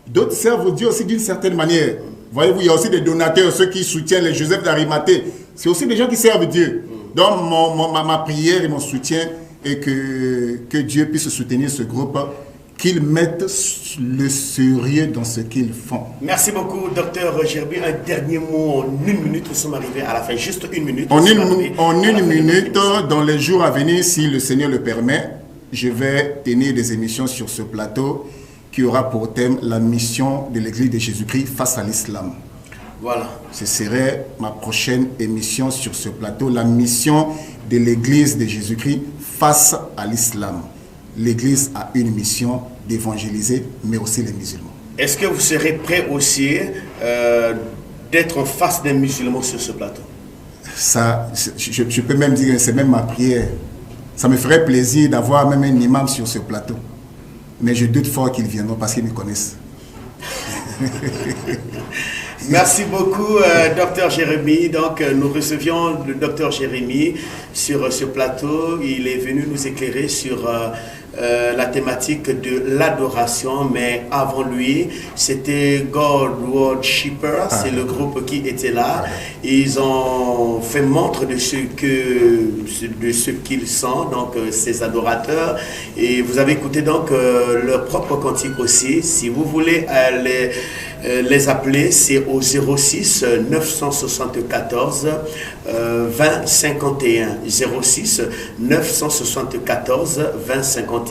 d'autres servent Dieu aussi d'une certaine manière. Voyez-vous, il y a aussi des donateurs, ceux qui soutiennent les Joseph d'Arimathée. C'est aussi des gens qui servent Dieu. Donc ma prière et mon soutien est que Dieu puisse soutenir ce groupe, qu'ils mettent le sérieux dans ce qu'ils font. Merci beaucoup, docteur Gerbi. Un dernier mot en 1 minute. Nous sommes arrivés à la fin. Juste 1 minute. En une minute, dans les jours à venir, si le Seigneur le permet, je vais tenir des émissions sur ce plateau qui aura pour thème la mission de l'Église de Jésus-Christ face à l'islam. Voilà. Ce serait ma prochaine émission sur ce plateau, la mission de l'Église de Jésus-Christ face à l'islam. L'Église a une mission d'évangéliser, mais aussi les musulmans. Est-ce que vous serez prêt aussi d'être en face des musulmans sur ce plateau? Ça, je peux même dire que c'est même ma prière. Ça me ferait plaisir d'avoir même un imam sur ce plateau. Mais je doute fort qu'ils viendront parce qu'ils me connaissent. Merci beaucoup, docteur Jérémy. Donc, nous recevions le docteur Jérémy sur ce plateau. Il est venu nous éclairer sur la thématique de l'adoration, mais avant lui, c'était God Worshipper, c'est le groupe qui était là. Ils ont fait montre de ce qu'ils sont, donc ces adorateurs. Et vous avez écouté donc leur propre cantique aussi. Si vous voulez les appeler, c'est au 06 974 20 51. 06 974 20 51.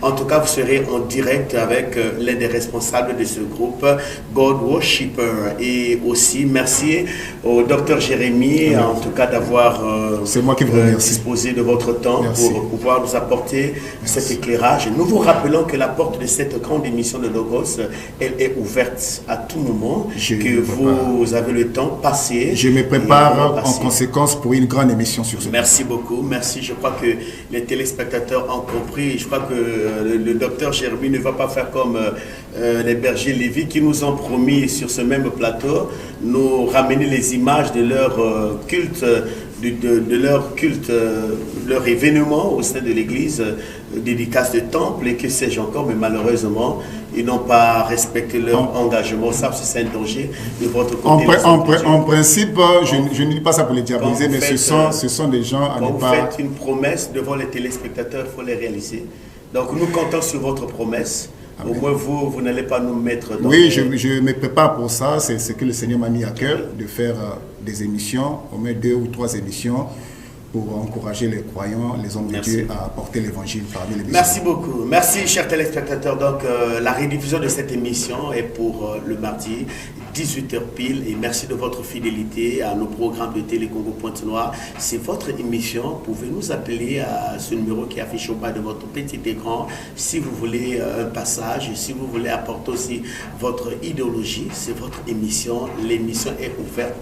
En tout cas, vous serez en direct avec l'un des responsables de ce groupe, God Worshipper. Et aussi, merci au docteur Jérémy, en tout cas, d'avoir disposé de votre temps pour pouvoir nous apporter cet éclairage. Nous vous rappelons que la porte de cette grande émission de Logos, elle est ouverte à tout moment, vous avez le temps passé. Je me prépare en conséquence pour une grande émission sur ce. Merci beaucoup, merci. Je crois que les téléspectateurs ont compris. Je crois que le docteur Jérémy ne va pas faire comme les bergers Lévi qui nous ont promis sur ce même plateau, nous ramener les images de leur culte, leur événement au sein de l'église, dédicace de temple et que sais-je encore, mais malheureusement, ils n'ont pas respecté leur engagement. Ça, c'est un danger de votre côté. En principe, je ne dis pas ça pour les diaboliser, mais ce sont des gens à ne pas... Quand vous faites une promesse devant les téléspectateurs, il faut les réaliser. Donc, nous comptons sur votre promesse. Au moins, vous n'allez pas nous mettre dans... Oui, je me prépare pour ça. C'est ce que le Seigneur m'a mis à cœur, de faire des émissions, au moins 2 ou 3 émissions, pour encourager les croyants, les hommes de Dieu à apporter l'évangile parmi les musulmans. Merci beaucoup. Merci, chers téléspectateurs. Donc, la rediffusion de cette émission est pour le mardi, 18h pile. Et merci de votre fidélité à nos programmes de Télé Congo Pointe-Noire. C'est votre émission. Vous pouvez nous appeler à ce numéro qui affiche au bas de votre petit écran si vous voulez un passage, si vous voulez apporter aussi votre idéologie. C'est votre émission. L'émission est ouverte.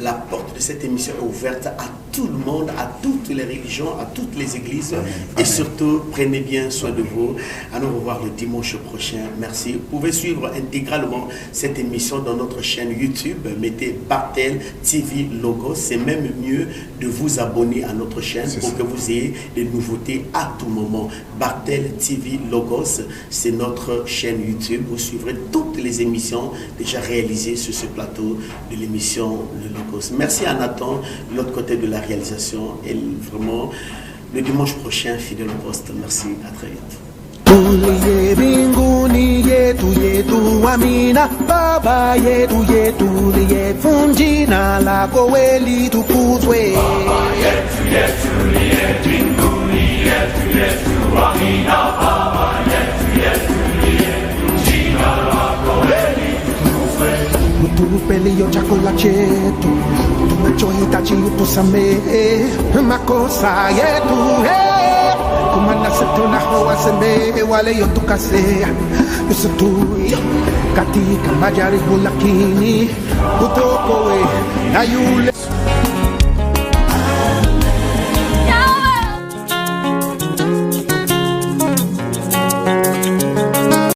La porte de cette émission est ouverte à tout le monde, à toutes les religions, à toutes les églises. Amen. Et surtout, prenez bien soin de vous. À nous revoir le dimanche prochain. Merci. Vous pouvez suivre intégralement cette émission dans notre chaîne YouTube. Mettez Bartel TV Logos. C'est même mieux de vous abonner à notre chaîne pour que vous ayez des nouveautés à tout moment. Bartel TV Logos, c'est notre chaîne YouTube. Vous suivrez toutes les émissions déjà réalisées sur ce plateau de l'émission Le Logos. Merci à Nathan, de l'autre côté de la réalisation. Et vraiment, le dimanche prochain, fidèle au poste. Merci, à très vite. Tuliye binguni yetu yetu amina baba yetu yetu liye funjina lako weli tukuzwe baba yetu liye binguni yetu amina baba yetu liye funjina lako weli tukuzwe utupelio chakula chetu tunachohitaji utusamehe makosa yetu kumana se tunahoa sembe wale yotukasea yusutu katika majaribu, lakini utokoe na yule